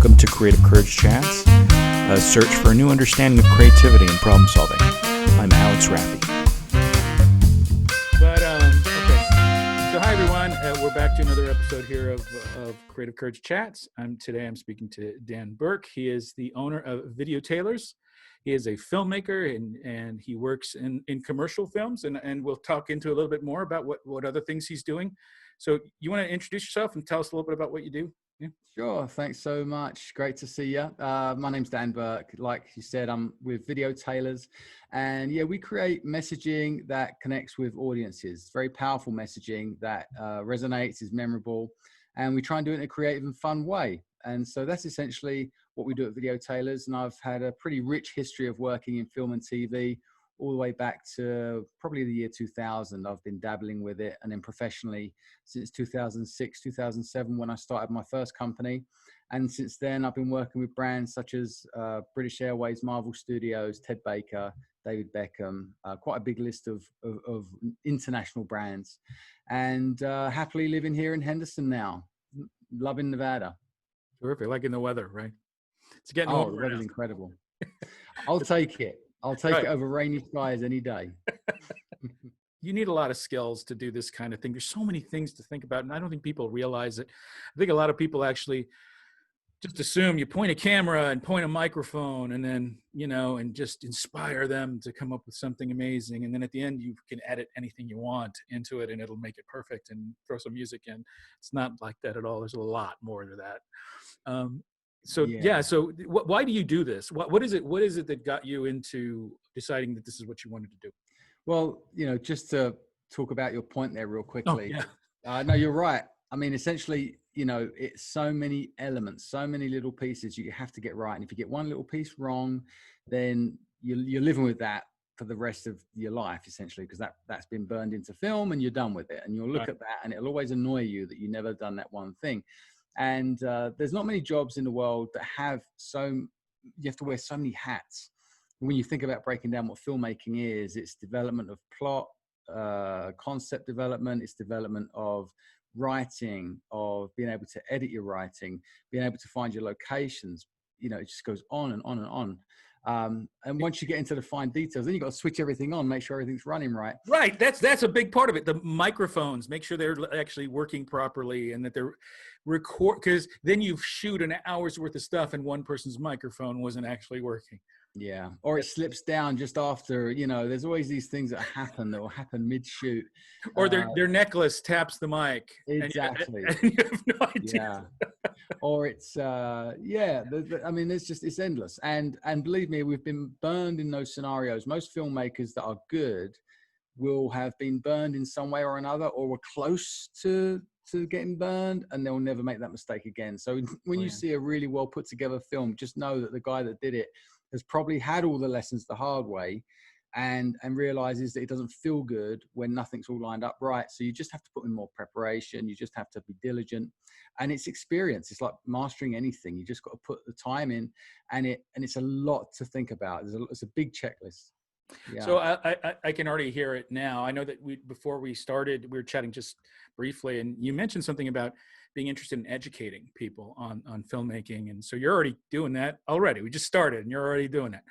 Welcome to Creative Courage Chats, a search for a new understanding of creativity and problem solving. I'm Alex Raffy. Okay. So hi everyone, we're back to another episode here of Creative Courage Chats. Today I'm speaking to Dan Burke. He is the owner of Video Tailors. He is a filmmaker and he works in commercial films, and we'll talk into a little bit more about what other things he's doing. So you want to introduce yourself and tell us a little bit about what you do? Yeah. Sure. Thanks so much. Great to see you. My name's Dan Burke. Like you said, I'm with Video Tailors, and yeah, we create messaging that connects with audiences. Very powerful messaging that resonates, is memorable, and we try and do it in a creative and fun way. And so that's essentially what we do at Video Tailors. And I've had a pretty rich history of working in film and TV all the way back to probably the year 2000. I've been dabbling with it, and then professionally since 2006, 2007, when I started my first company. And since then, I've been working with brands such as British Airways, Marvel Studios, Ted Baker, David Beckham, quite a big list of international brands, and happily living here in Henderson now, loving Nevada. Terrific, liking the weather, right? It's getting warmer. The weather's incredible. I'll take it. I'll take it over rainy skies any day. You need a lot of skills to do this kind of thing. There's so many things to think about, and I don't think people realize it. I think a lot of people actually just assume you point a camera and point a microphone and then, and just inspire them to come up with something amazing. And then at the end, you can edit anything you want into it and it'll make it perfect and throw some music in. It's not like that at all. There's a lot more to that. So why do you do this? What is it that got you into deciding that this is what you wanted to do? Well, just to talk about your point there real quickly. Oh, yeah. No, you're right. I mean, essentially, it's so many elements, so many little pieces you have to get right. And if you get one little piece wrong, then you're living with that for the rest of your life, essentially, because that's been burned into film and you're done with it. And you'll look at that and it'll always annoy you that you never done that one thing. And there's not many jobs in the world that you have to wear so many hats. When you think about breaking down what filmmaking is, it's development of plot, concept development, it's development of writing, of being able to edit your writing, being able to find your locations. It just goes on and on and on. And once you get into the fine details, then you've got to switch everything on, make sure everything's running right. Right. That's a big part of it. The microphones, make sure they're actually working properly and that they're because then you shoot an hour's worth of stuff and one person's microphone wasn't actually working. Yeah. Or it slips down just after, there's always these things that will happen mid-shoot. Or their necklace taps the mic. Exactly. And you have no idea. Yeah. Or it's, it's endless. And believe me, we've been burned in those scenarios. Most filmmakers that are good will have been burned in some way or another, or were close to getting burned, and they'll never make that mistake again. So when you see a really well put together film, just know that the guy that did it has probably had all the lessons the hard way and realizes that it doesn't feel good when nothing's all lined up right. So you just have to put in more preparation. You just have to be diligent, and it's experience. It's like mastering anything. You just got to put the time in, and it's a lot to think about. It's a big checklist. Yeah. So I can already hear it now. I know that before we started, we were chatting just briefly, and you mentioned something about being interested in educating people on filmmaking. And so you're already doing that already. We just started and you're already doing it.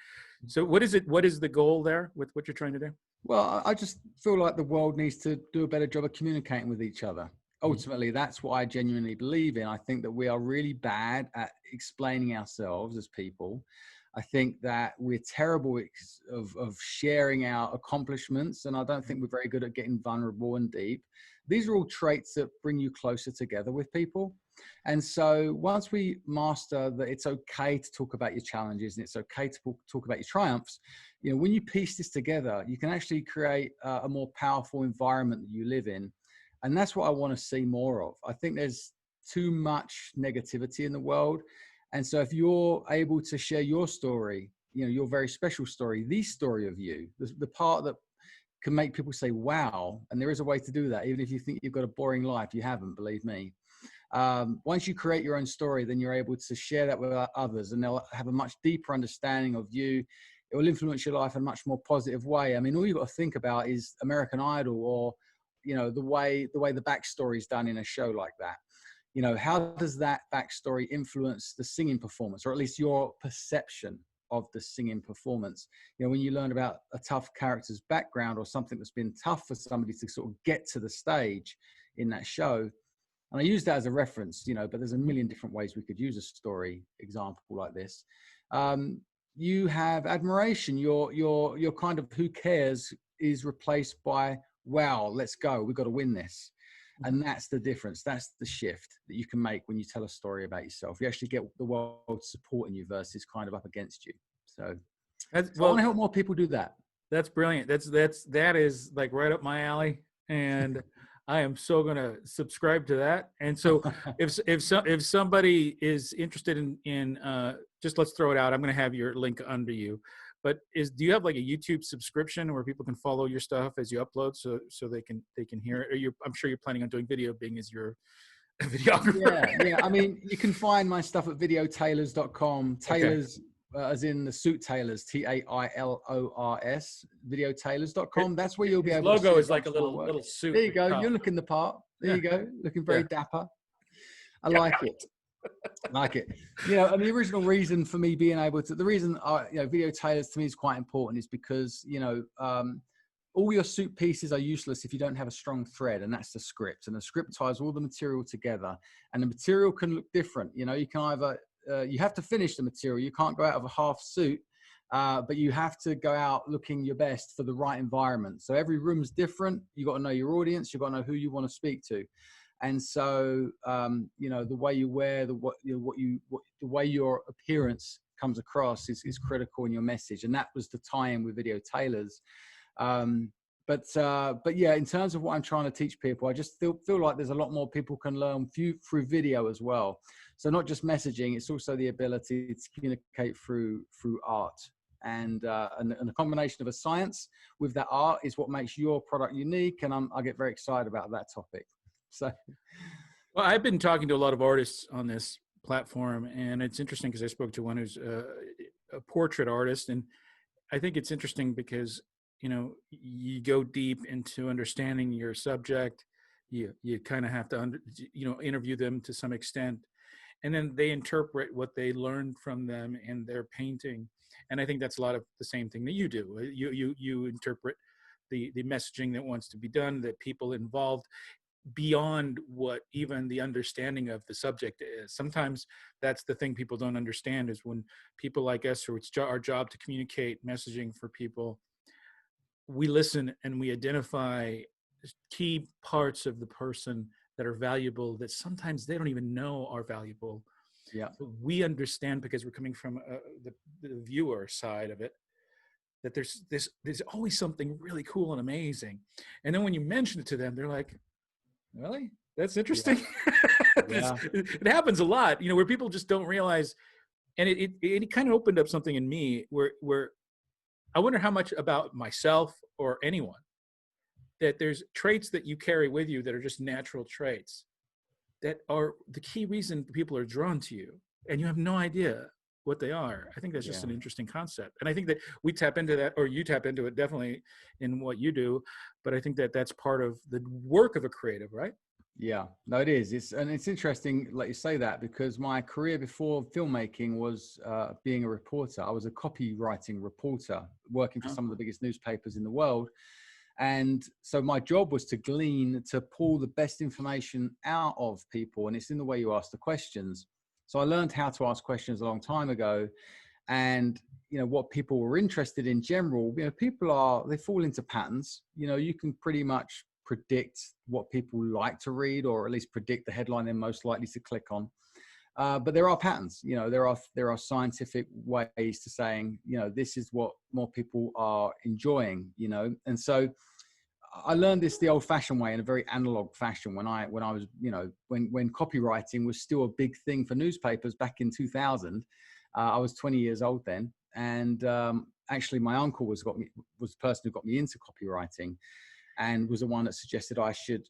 So what is the goal there with what you're trying to do? Well, I just feel like the world needs to do a better job of communicating with each other. Ultimately, that's what I genuinely believe in. I think that we are really bad at explaining ourselves as people. I think that we're terrible of sharing our accomplishments, and I don't think we're very good at getting vulnerable and deep. These are all traits that bring you closer together with people. And so once we master that it's okay to talk about your challenges and it's okay to talk about your triumphs, when you piece this together, you can actually create a more powerful environment that you live in. And that's what I want to see more of. I think there's too much negativity in the world. And so if you're able to share your story, your very special story, the story of you, the part that can make people say, wow, and there is a way to do that. Even if you think you've got a boring life, you haven't, believe me. Once you create your own story, then you're able to share that with others, and they'll have a much deeper understanding of you. It will influence your life in a much more positive way. I mean, all you've got to think about is American Idol, or, the way the backstory is done in a show like that. you know, how does that backstory influence the singing performance, or at least your perception of the singing performance? You know, when you learn about a tough character's background or something that's been tough for somebody to sort of get to the stage in that show. And I use that as a reference, you know, but there's a million different ways we could use a story example like this. You have admiration. Your kind of who cares is replaced by, wow, let's go. We've got to win this. And that's the difference. That's the shift that you can make when you tell a story about yourself. You actually get the world supporting you versus kind of up against you. So I want to help more people do that. That's brilliant. That is like right up my alley. And I am so going to subscribe to that. And so if somebody is interested in just, let's throw it out, I'm going to have your link under you, but do you have like a YouTube subscription where people can follow your stuff as you upload so they can hear it? Or I'm sure you're planning on doing video, being as your videographer. Yeah. I mean, you can find my stuff at videotailors.com. Tailors, as in the suit tailors, TAILORS, videotailors.com. That's where you'll be able to see. Logo is like a little suit. There you go. You're looking the part. There you go. Looking very dapper. I like it. I like it. You know, and the original reason for me being able to, the reason, you know, Video Tailors to me is quite important is because, you know, all your suit pieces are useless if you don't have a strong thread, and that's the script. And the script ties all the material together, and the material can look different. You know, you can either, you have to finish the material. You can't go out of a half suit, but you have to go out looking your best for the right environment. So every room's different. You got to know your audience. You got to know who you want to speak to. And so, you know, the way you wear, the way your appearance comes across is critical in your message. And that was the tie-in with Video Tailors. But yeah, in terms of what I'm trying to teach people, I just feel like there's a lot more people can learn through video as well. So not just messaging, it's also the ability to communicate through art. And a combination of a science with that art is what makes your product unique. And I get very excited about that topic. So, well, I've been talking to a lot of artists on this platform, and it's interesting because I spoke to one who's a portrait artist, and I think it's interesting because, you know, you go deep into understanding your subject. You kind of have to interview them to some extent, and then they interpret what they learned from them in their painting. And I think that's a lot of the same thing that you do. You interpret the messaging that wants to be done, that people involved, beyond what even the understanding of the subject is. Sometimes that's the thing people don't understand, is when people like us, who it's our job to communicate messaging for people, we listen and we identify key parts of the person that are valuable that sometimes they don't even know are valuable. Yeah. So we understand, because we're coming from the viewer side of it, that there's always something really cool and amazing. And then when you mention it to them, they're like, really? That's interesting. Yeah. It happens a lot, you know, where people just don't realize. And it kind of opened up something in me where I wonder how much about myself or anyone, that there's traits that you carry with you that are just natural traits that are the key reason people are drawn to you, and you have no idea what they are. I think that's just an interesting concept. And I think that we tap into that, or you tap into it definitely in what you do, but I think that that's part of the work of a creative, right? Yeah, no, it is. It's interesting, like you say that, because my career before filmmaking was being a reporter. I was a copywriting reporter working for some of the biggest newspapers in the world. And so my job was to pull the best information out of people. And it's in the way you ask the questions. So I learned how to ask questions a long time ago. And, you know, what people were interested in general, you know, they fall into patterns. You know, you can pretty much predict what people like to read, or at least predict the headline they're most likely to click on. But there are patterns, you know, there are scientific ways to saying, you know, this is what more people are enjoying, you know. And so I learned this the old fashioned way, in a very analog fashion, when I was, you know, when copywriting was still a big thing for newspapers back in 2000. I was 20 years old then. And actually my uncle was the person who got me into copywriting, and was the one that suggested I should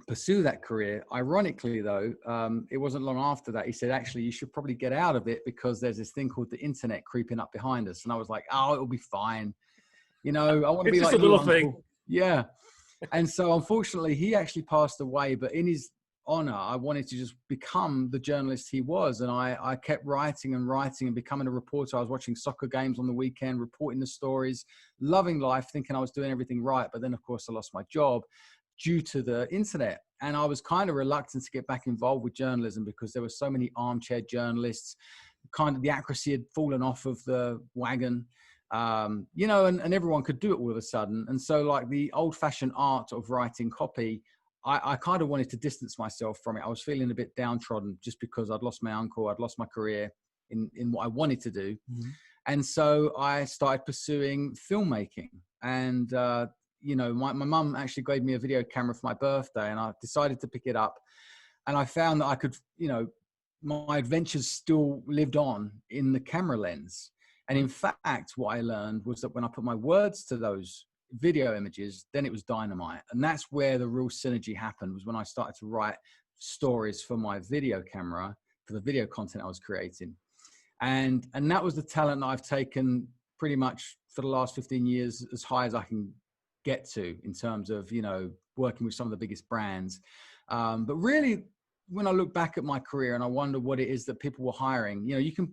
pursue that career. Ironically, though, it wasn't long after that he said, actually, you should probably get out of it, because there's this thing called the internet creeping up behind us. And I was like, oh, it'll be fine. You know, I want to be like just a little thing. Uncle. Yeah. And so unfortunately, he actually passed away, but in his honor. I wanted to just become the journalist he was. And I kept writing and writing and becoming a reporter. I was watching soccer games on the weekend, reporting the stories, loving life, thinking I was doing everything right. But then, of course, I lost my job due to the internet. And I was kind of reluctant to get back involved with journalism because there were so many armchair journalists. Kind of the accuracy had fallen off of the wagon. You know, and everyone could do it all of a sudden. And so like the old fashioned art of writing copy, I kind of wanted to distance myself from it. I was feeling a bit downtrodden just because I'd lost my uncle, I'd lost my career in what I wanted to do. Mm-hmm. And so I started pursuing filmmaking. And, you know, my mum actually gave me a video camera for my birthday, and I decided to pick it up. And I found that I could, you know, my adventures still lived on in the camera lens. And in fact, what I learned was that when I put my words to those video images, then it was dynamite. And that's where the real synergy happened, was when I started to write stories for my video camera, for the video content I was creating. And that was the talent that I've taken pretty much for the last 15 years as high as I can get to in terms of, you know, working with some of the biggest brands. But really, when I look back at my career and I wonder what it is that people were hiring, you know,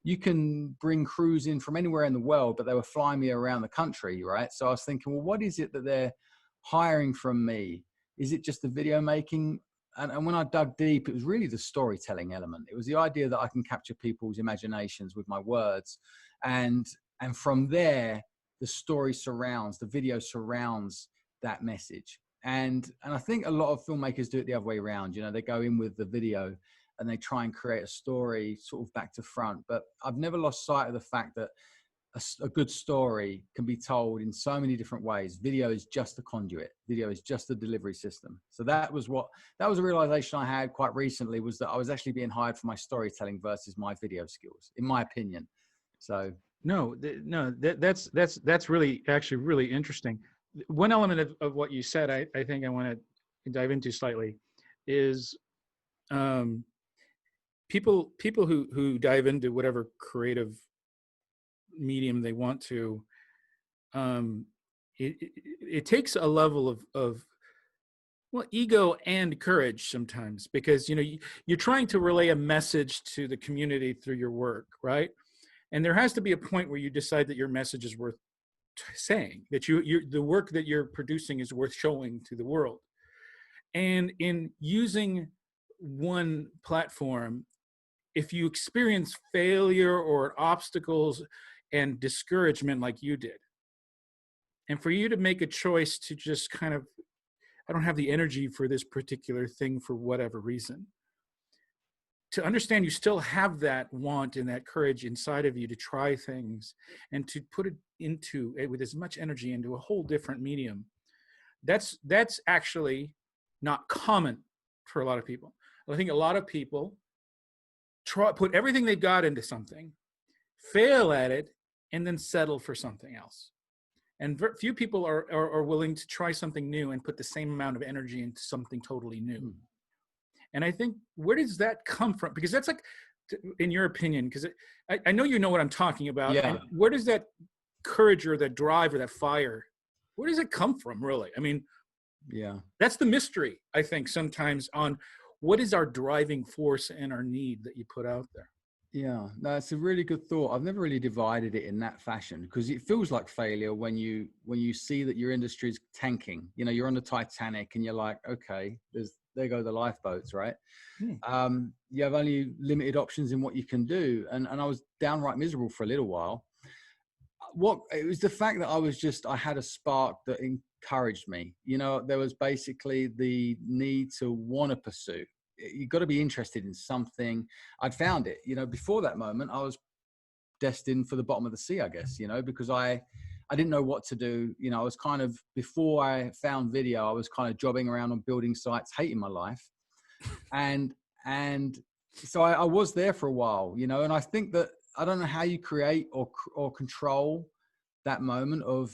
you can bring crews in from anywhere in the world, but they were flying me around the country, right? So I was thinking, well, what is it that they're hiring from me? Is it just the video making? And when I dug deep, it was really the storytelling element. It was the idea that I can capture people's imaginations with my words. And from there, the story surrounds, the video surrounds that message. And I think a lot of filmmakers do it the other way around. You know, they go in with the video and they try and create a story sort of back to front. But I've never lost sight of the fact that a good story can be told in so many different ways. Video is just a conduit. Video is just a delivery system. So that was a realization I had quite recently, was that I was actually being hired for my storytelling versus my video skills, in my opinion. So that's really actually really interesting. One element of what you said, I think I want to dive into slightly, is people who dive into whatever creative medium they want to, it takes a level of well, ego and courage sometimes, because, you know, you're trying to relay a message to the community through your work, right? And there has to be a point where you decide that your message is worth saying, that the work that you're producing is worth showing to the world. And in using one platform, if you experience failure or obstacles and discouragement like you did, and for you to make a choice to just kind of, I don't have the energy for this particular thing for whatever reason, to understand you still have that want and that courage inside of you to try things and to put it into it with as much energy into a whole different medium. That's actually not common for a lot of people. I think a lot of people put everything they got into something, fail at it, and then settle for something else. And few people are willing to try something new and put the same amount of energy into something totally new. And I think, where does that come from? Because that's like, in your opinion, because I know you know what I'm talking about. Yeah. And where does that courage or that drive or that fire, where does it come from, really? I mean, yeah, that's the mystery, I think, sometimes, on what is our driving force and our need that you put out there. Yeah, that's a really good thought. I've never really divided it in that fashion, because it feels like failure when you see that your industry is tanking. You know, you're on the Titanic and you're like, okay, there go the lifeboats, right? You have only limited options in what you can do. And I was downright miserable for a little while. It was the fact that I had a spark that encouraged me. You know, there was basically the need to want to pursue. You've got to be interested in something. I'd found it, you know, before that moment, I was destined for the bottom of the sea, I guess, you know, because I didn't know what to do. You know, I was kind of, before I found video, I was kind of jobbing around on building sites, hating my life. And so I was there for a while, you know, and I think that, I don't know how you create or control that moment of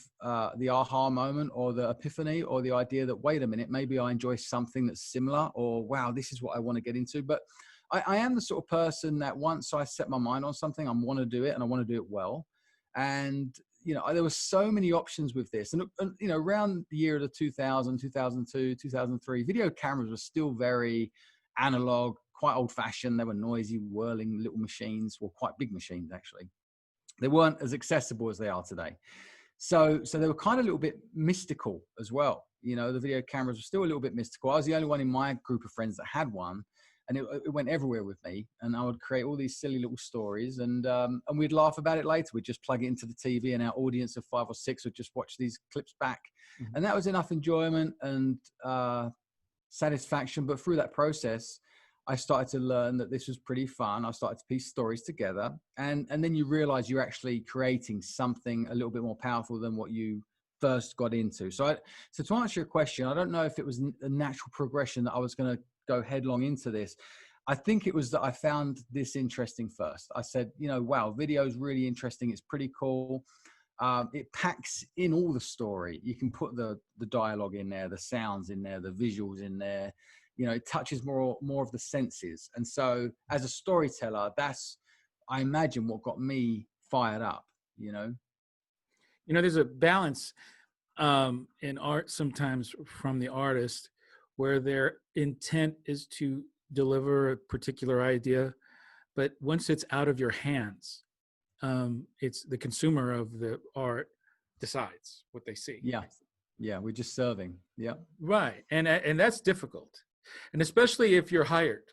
the aha moment or the epiphany or the idea that, wait a minute, maybe I enjoy something that's similar, or wow, this is what I want to get into. But I am the sort of person that once I set my mind on something, I want to do it, and I want to do it well. And, you know, there were so many options with this. And you know, around the year of the 2000, 2002, 2003, video cameras were still very analog, quite old fashioned. They were noisy, whirling little machines, or quite big machines, actually. They weren't as accessible as they are today. So they were kind of a little bit mystical as well. You know, the video cameras were still a little bit mystical. I was the only one in my group of friends that had one, and it went everywhere with me. And I would create all these silly little stories, and we'd laugh about it later. We'd just plug it into the TV, and our audience of 5 or 6 would just watch these clips back. Mm-hmm. And that was enough enjoyment and satisfaction. But through that process, I started to learn that this was pretty fun. I started to piece stories together, and then you realize you're actually creating something a little bit more powerful than what you first got into. So to answer your question, I don't know if it was a natural progression that I was going to go headlong into this. I think it was that I found this interesting first. I said, you know, wow, video is really interesting. It's pretty cool. It packs in all the story. You can put the dialogue in there, the sounds in there, the visuals in there. You know, it touches more of the senses. And so as a storyteller, that's, I imagine, what got me fired up, you know? You know, there's a balance in art sometimes from the artist where their intent is to deliver a particular idea, but once it's out of your hands, it's the consumer of the art decides what they see. Yeah, we're just serving. Yeah, right. And that's difficult, and especially if you're hired.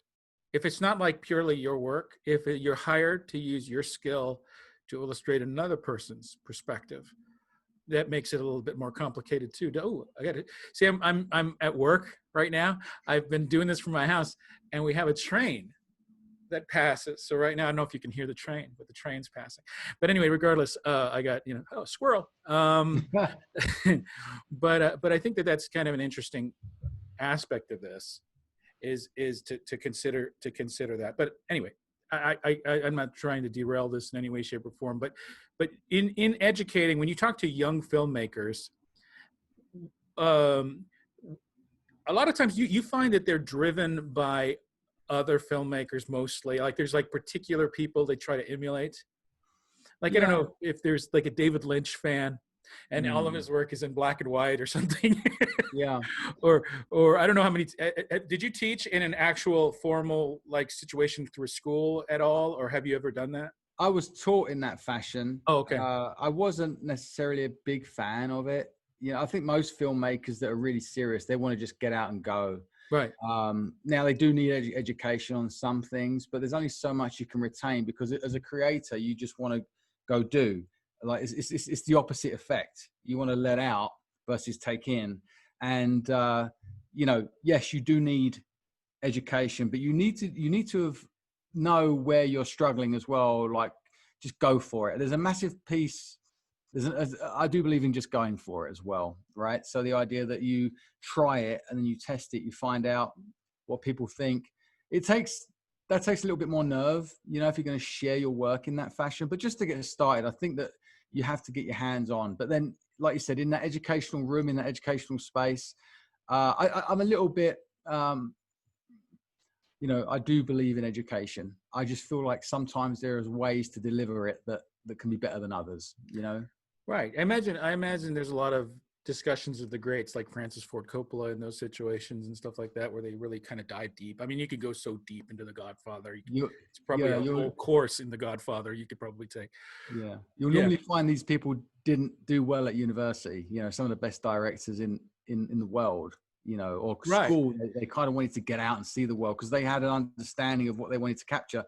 If it's not like purely your work, if you're hired to use your skill to illustrate another person's perspective, that makes it a little bit more complicated too. Oh, I got it. See, I'm at work right now. I've been doing this from my house, and we have a train that passes. So right now, I don't know if you can hear the train, but the train's passing. But anyway, regardless, I got, you know, oh, squirrel. But I think that that's kind of an interesting aspect of this, is to consider that. But anyway, I'm not trying to derail this in any way, shape, or form. But in educating, when you talk to young filmmakers, a lot of times you find that they're driven by other filmmakers mostly. Like there's like particular people they try to emulate. Like, I don't know if there's like a David Lynch fan and all of his work is in black and white or something. Yeah. Or I don't know how many, did you teach in an actual formal like situation through a school at all? Or have you ever done that? I was taught in that fashion. Oh, okay. I wasn't necessarily a big fan of it. You know, I think most filmmakers that are really serious, they want to just get out and go. Right. Now they do need education on some things, but there's only so much you can retain, because as a creator, you just want to go do. Like it's the opposite effect. You want to let out versus take in. And you know, yes, you do need education, but you need to know where you're struggling as well. Like, just go for it. There's a massive piece. I do believe in just going for it as well, right? So the idea that you try it and then you test it, you find out what people think. That takes a little bit more nerve, you know, if you're going to share your work in that fashion. But just to get started, I think that you have to get your hands on. But then, like you said, in that educational room, in that educational space, I'm a little bit, you know, I do believe in education. I just feel like sometimes there's ways to deliver it that can be better than others, you know? Right. I imagine there's a lot of discussions of the greats like Francis Ford Coppola in those situations and stuff like that, where they really kind of dive deep. I mean, you could go so deep into The Godfather. It's probably a whole course in The Godfather you could probably take. Yeah. You'll normally find these people didn't do well at university. You know, some of the best directors in the world, you know, or school, they kind of wanted to get out and see the world because they had an understanding of what they wanted to capture.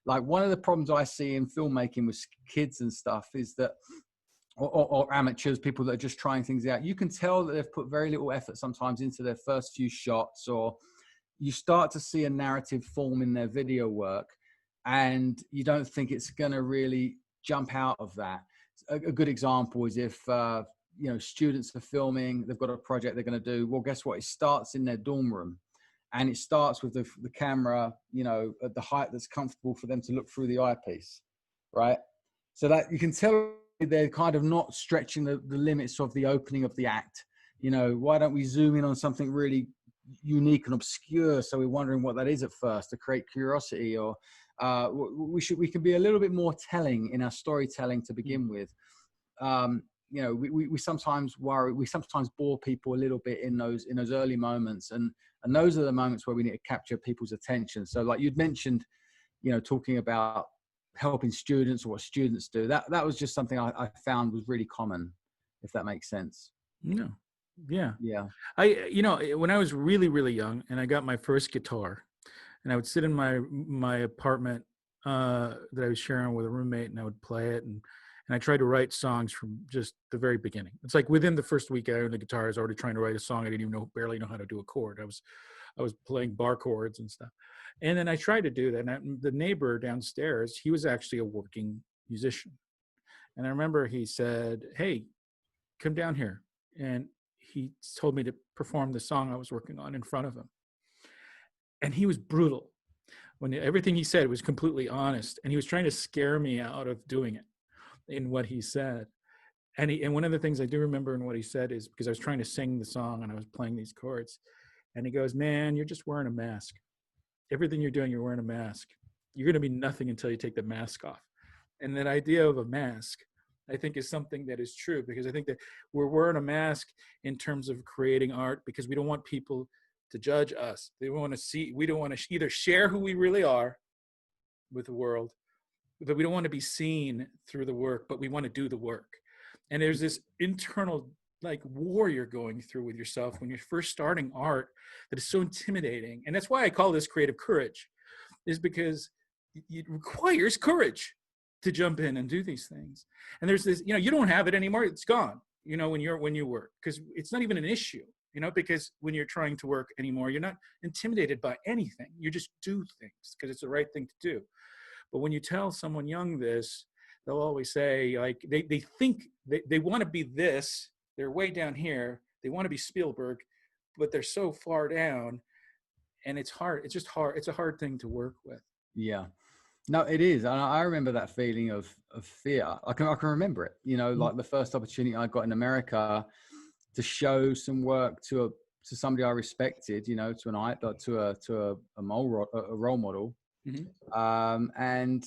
Like, one of the problems I see in filmmaking with kids and stuff is that, or amateurs, people that are just trying things out, you can tell that they've put very little effort sometimes into their first few shots, or you start to see a narrative form in their video work and you don't think it's going to really jump out of that. A good example is if, you know, students are filming, they've got a project they're going to do. Well, guess what? It starts in their dorm room. And it starts with the camera, you know, at the height that's comfortable for them to look through the eyepiece, right? So that you can tell they're kind of not stretching the limits of the opening of the act. You know, why don't we zoom in on something really unique and obscure, so we're wondering what that is at first, to create curiosity? Or we can be a little bit more telling in our storytelling to begin with. you know, we sometimes worry, we sometimes bore people a little bit in those early moments, and those are the moments where we need to capture people's attention. So like you'd mentioned, you know, talking about helping students or what students do, that was just something I found was really common, if that makes sense. No. Yeah. Yeah. You know, when I was really, really young and I got my first guitar, and I would sit in my apartment that I was sharing with a roommate, and I would play it, and I tried to write songs from just the very beginning. It's like within the first week I owned the guitar, I was already trying to write a song. I didn't even barely know how to do a chord. I was playing bar chords and stuff. And then I tried to do that. And the neighbor downstairs, he was actually a working musician. And I remember he said, "Hey, come down here." And he told me to perform the song I was working on in front of him. And he was brutal. When everything he said was completely honest, and he was trying to scare me out of doing it in what he said. And one of the things I do remember in what he said is, because I was trying to sing the song and I was playing these chords, and he goes, "Man, you're just wearing a mask. Everything you're doing, you're wearing a mask. You're going to be nothing until you take the mask off." And that idea of a mask, I think, is something that is true, because I think that we're wearing a mask in terms of creating art because we don't want people to judge us. We don't want to either share who we really are with the world, but we don't want to be seen through the work, but we want to do the work. And there's this internal like war you're going through with yourself when you're first starting art that is so intimidating. And that's why I call this creative courage, is because it requires courage to jump in and do these things. And there's this, you know, you don't have it anymore. It's gone, you know, when you work, because it's not even an issue, you know, because when you're trying to work anymore, you're not intimidated by anything. You just do things because it's the right thing to do. But when you tell someone young this, they'll always say, like, they think they want to be this, they're way down here, they want to be Spielberg, but they're so far down, and it's hard. It's just hard. It's a hard thing to work with. Yeah. No, it is. And I remember that feeling of fear. I can remember it, you know, like the first opportunity I got in America to show some work to somebody I respected, you know, to a role model. Mm-hmm. And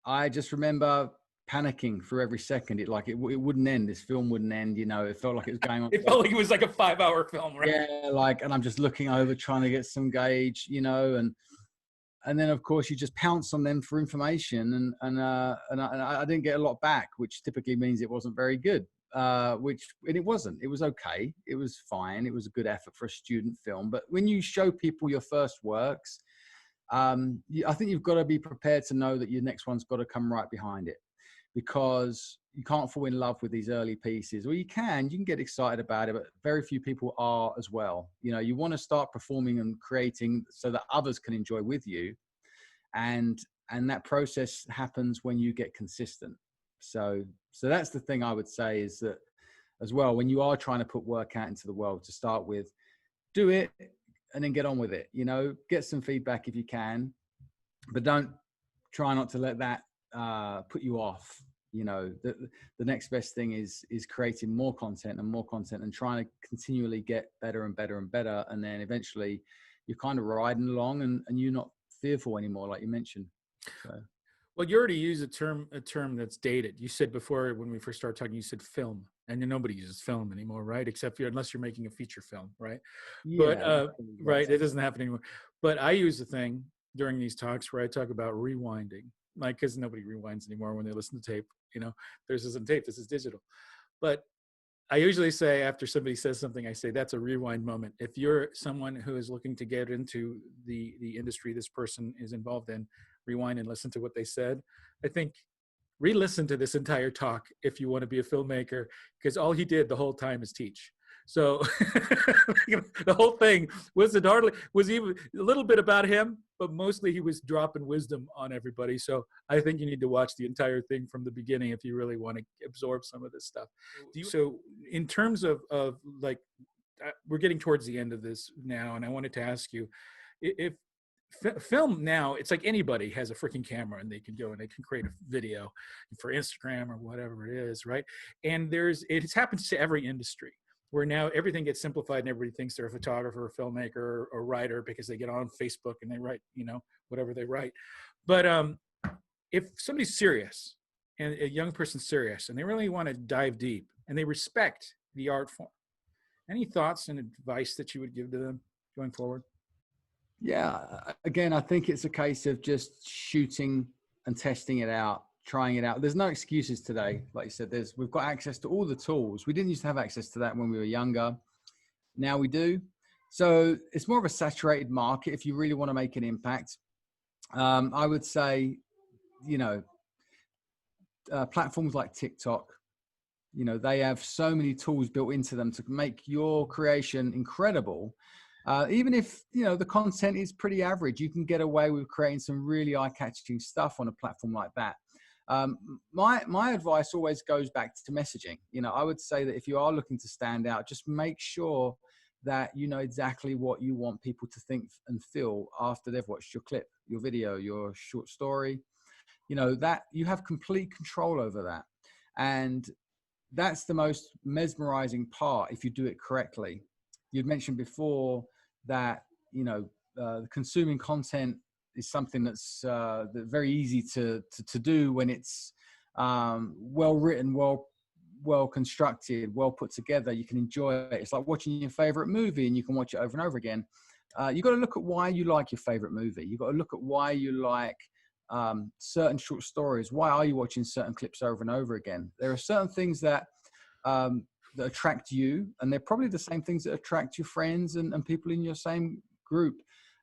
I just remember panicking for every second. It wouldn't end. This film wouldn't end. You know, it felt like it was going on. It felt like it was like a 5-hour film, right? Yeah, like, and I'm just looking over, trying to get some gauge, you know, and then of course you just pounce on them for information, and I didn't get a lot back, which typically means it wasn't very good. And it wasn't. It was okay. It was fine. It was a good effort for a student film. But when you show people your first works, I think you've got to be prepared to know that your next one's got to come right behind it, because you can't fall in love with these early pieces. Or you can get excited about it, but very few people are as well. You know, you want to start performing and creating so that others can enjoy with you. And that process happens when you get consistent. So that's the thing I would say, is that as well, when you are trying to put work out into the world, to start with, do it and then get on with it. You know, get some feedback if you can, but try not to let that put you off. You know, the next best thing is creating more content and trying to continually get better and better and better. And then eventually you're kind of riding along and you're not fearful anymore, like you mentioned. So. Well, you already used a term that's dated. You said before, when we first started talking, you said film, and nobody uses film anymore, right? Unless you're making a feature film, right? Yeah, But right, it doesn't happen anymore. But I use a thing during these talks where I talk about rewinding, like, because nobody rewinds anymore when they listen to tape. You know, this isn't tape, this is digital. But I usually say, after somebody says something, I say that's a rewind moment. If you're someone who is looking to get into the industry this person is involved in, rewind and listen to what they said. I think re-listen to this entire talk if you want to be a filmmaker, because all he did the whole time is teach. So the whole thing was even a little bit about him, but mostly he was dropping wisdom on everybody. So I think you need to watch the entire thing from the beginning if you really want to absorb some of this stuff. So in terms of like, we're getting towards the end of this now, and I wanted to ask you, if film now, it's like anybody has a freaking camera and they can go and they can create a video for Instagram or whatever it is, right? And it happens to every industry, where now everything gets simplified and everybody thinks they're a photographer, a filmmaker, or writer because they get on Facebook and they write, you know, whatever they write. But if somebody's serious and a young person serious, and they really want to dive deep, and they respect the art form. Any thoughts and advice that you would give to them going forward? Yeah, again, I think it's a case of just shooting and testing it out, trying it out. There's no excuses today. Like you said, we've got access to all the tools. We didn't used to have access to that when we were younger. Now we do. So it's more of a saturated market if you really want to make an impact. I would say, you know, platforms like TikTok, you know, they have so many tools built into them to make your creation incredible. Even if, you know, the content is pretty average, you can get away with creating some really eye-catching stuff on a platform like that. My advice always goes back to messaging. You know, I would say that if you are looking to stand out, just make sure that you know exactly what you want people to think and feel after they've watched your clip, your video, your short story. You know, that you have complete control over that. And that's the most mesmerizing part if you do it correctly. You'd mentioned before that, you know, consuming content is something that's very easy to do when it's well written, well constructed, well put together. You can enjoy it. It's like watching your favorite movie, and you can watch it over and over again. You've got to look at why you like your favorite movie. You've got to look at why you like certain short stories. Why are you watching certain clips over and over again? There are certain things that attract you, and they're probably the same things that attract your friends and people in your same group.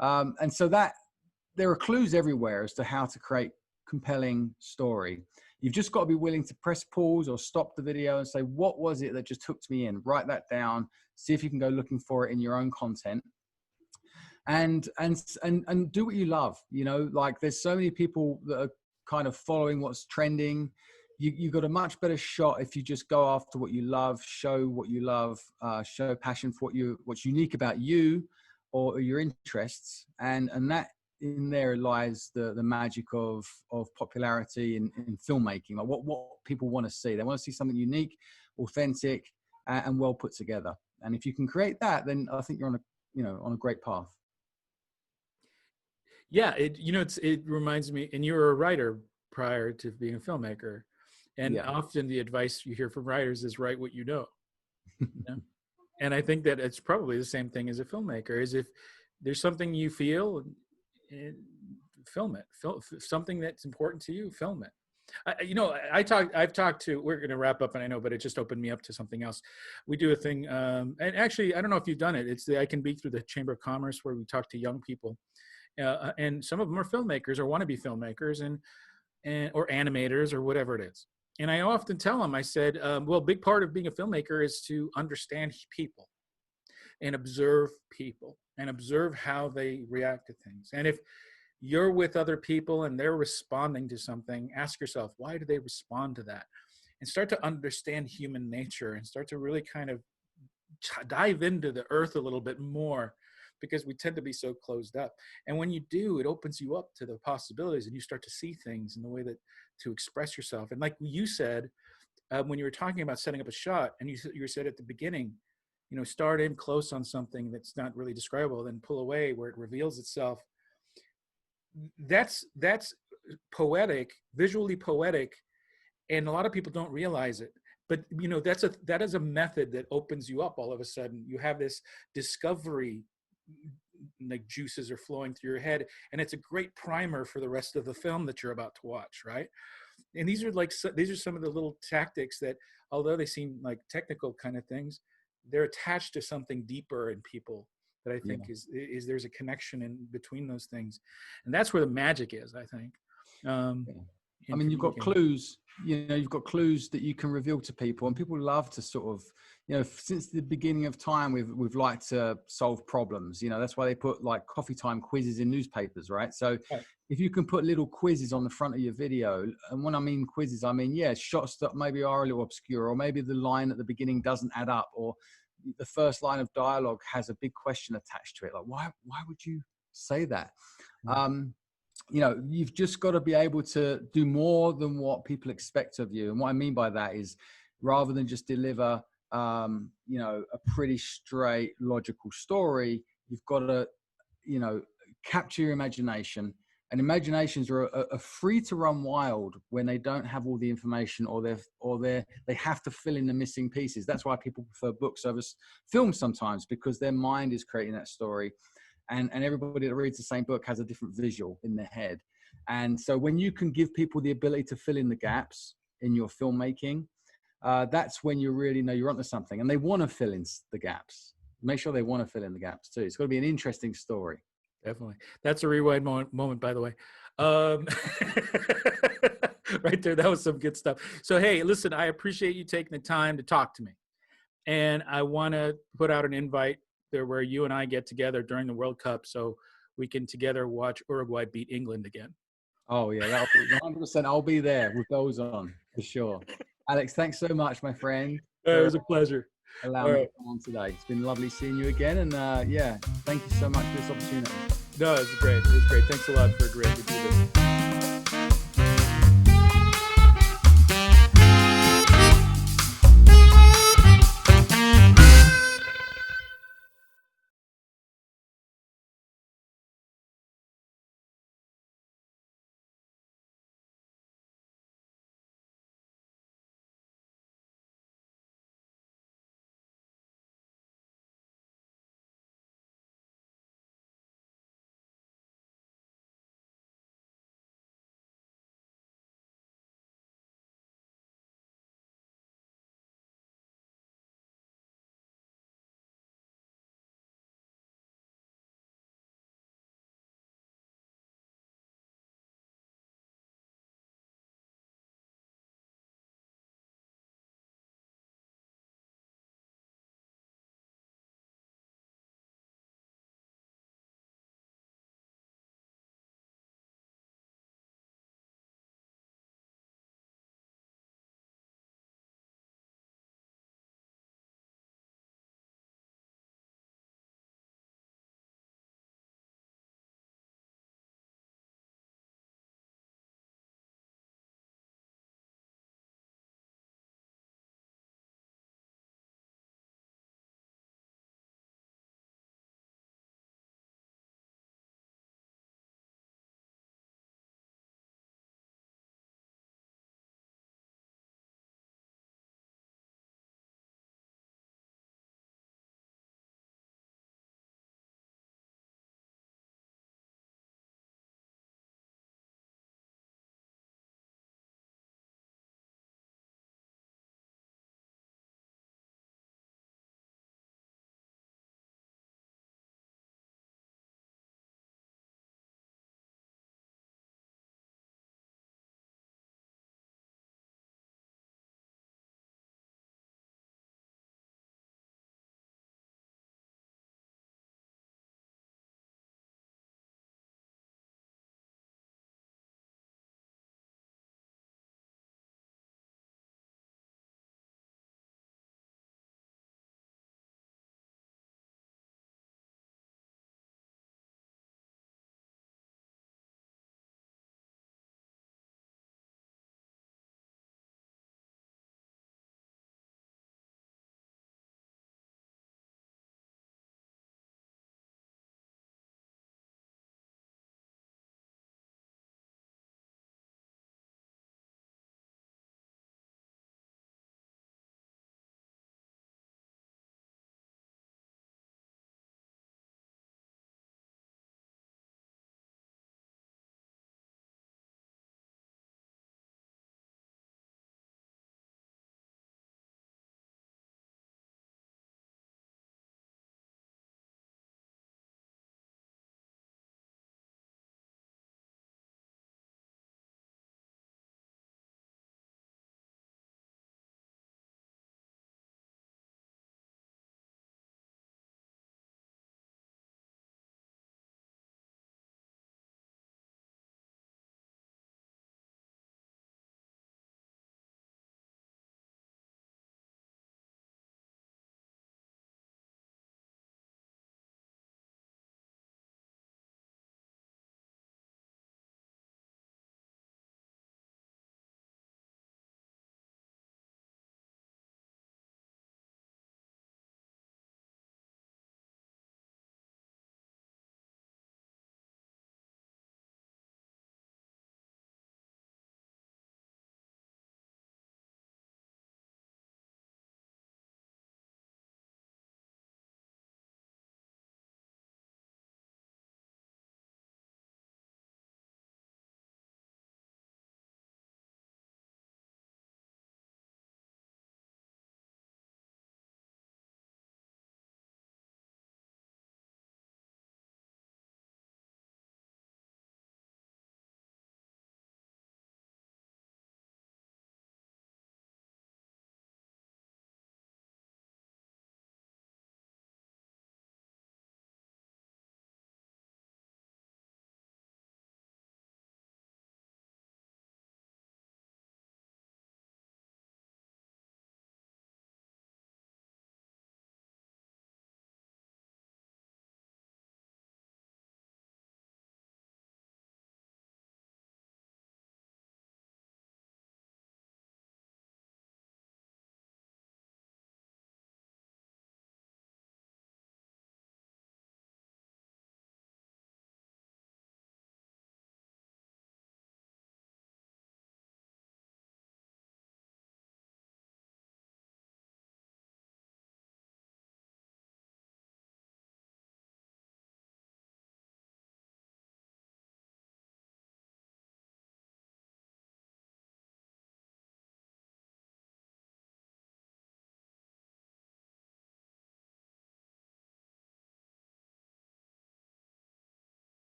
And so that there are clues everywhere as to how to create compelling story. You've just got to be willing to press pause or stop the video and say, what was it that just hooked me in? Write that down. See if you can go looking for it in your own content. And do what you love. You know, like there's so many people that are kind of following what's trending. You got a much better shot if you just go after what you love, show what you love, show passion for what's unique about you or your interests, and that in there lies the magic of popularity in filmmaking. Like what people want to see. They want to see something unique, authentic, and well put together. And if you can create that, then I think you're on a great path. Yeah, it reminds me, and you were a writer prior to being a filmmaker, and Yeah. often the advice you hear from writers is write what you know. You know? And I think that it's probably the same thing as a filmmaker. Is if there's something you feel, film it. Something that's important to you, film it. I've talked to, we're going to wrap up and I know, but it just opened me up to something else. We do a thing, and actually, I don't know if you've done it. It's the I Can Be through the Chamber of Commerce, where we talk to young people. And some of them are filmmakers or want to be filmmakers and or animators or whatever it is. And I often tell them, I said, well, a big part of being a filmmaker is to understand people and observe how they react to things. And if you're with other people and they're responding to something, ask yourself, why do they respond to that? And start to understand human nature and start to really kind of dive into the earth a little bit more, because we tend to be so closed up. And when you do, it opens you up to the possibilities, and you start to see things in the way that to express yourself. And like you said, when you were talking about setting up a shot, and you said at the beginning, start in close on something that's not really describable, then pull away where it reveals itself. That's poetic, visually poetic, and a lot of people don't realize it. But that is a method that opens you up. All of a sudden, you have this discovery, like juices are flowing through your head, and it's a great primer for the rest of the film that you're about to watch, right? And these are some of the little tactics that, although they seem like technical kind of things, they're attached to something deeper in people that I think is there's a connection in between those things, and that's where the magic is, I think. I mean, you've got clues, you've got clues that you can reveal to people, and people love to sort of, since the beginning of time, we've liked to solve problems. That's why they put like coffee time quizzes in newspapers, right? So if you can put little quizzes on the front of your video, and when I mean quizzes, I mean, shots that maybe are a little obscure, or maybe the line at the beginning doesn't add up, or the first line of dialogue has a big question attached to it. Like, why would you say that? You've just got to be able to do more than what people expect of you. And what I mean by that is, rather than just deliver, a pretty straight, logical story, you've got to, capture your imagination And imaginations are free to run wild when they don't have all the information, or they have to fill in the missing pieces. That's why people prefer books over films sometimes, because their mind is creating that story, and everybody that reads the same book has a different visual in their head. And so when you can give people the ability to fill in the gaps in your filmmaking, that's when you really know you're onto something. And they want to fill in the gaps. Make sure they want to fill in the gaps too. It's got to be an interesting story. Definitely. That's a rewind moment, by the way. Right there. That was some good stuff. So, hey, listen, I appreciate you taking the time to talk to me. And I want to put out an invite there where you and I get together during the World Cup so we can together watch Uruguay beat England again. Oh, yeah, that'll be 100%. I'll be there with those on for sure. Alex, thanks so much, my friend. It was a pleasure. Allowing me to come on today. It's been lovely seeing you again. And yeah, thank you so much for this opportunity. No, it was great. It was great. Thanks a lot for agreeing to do this.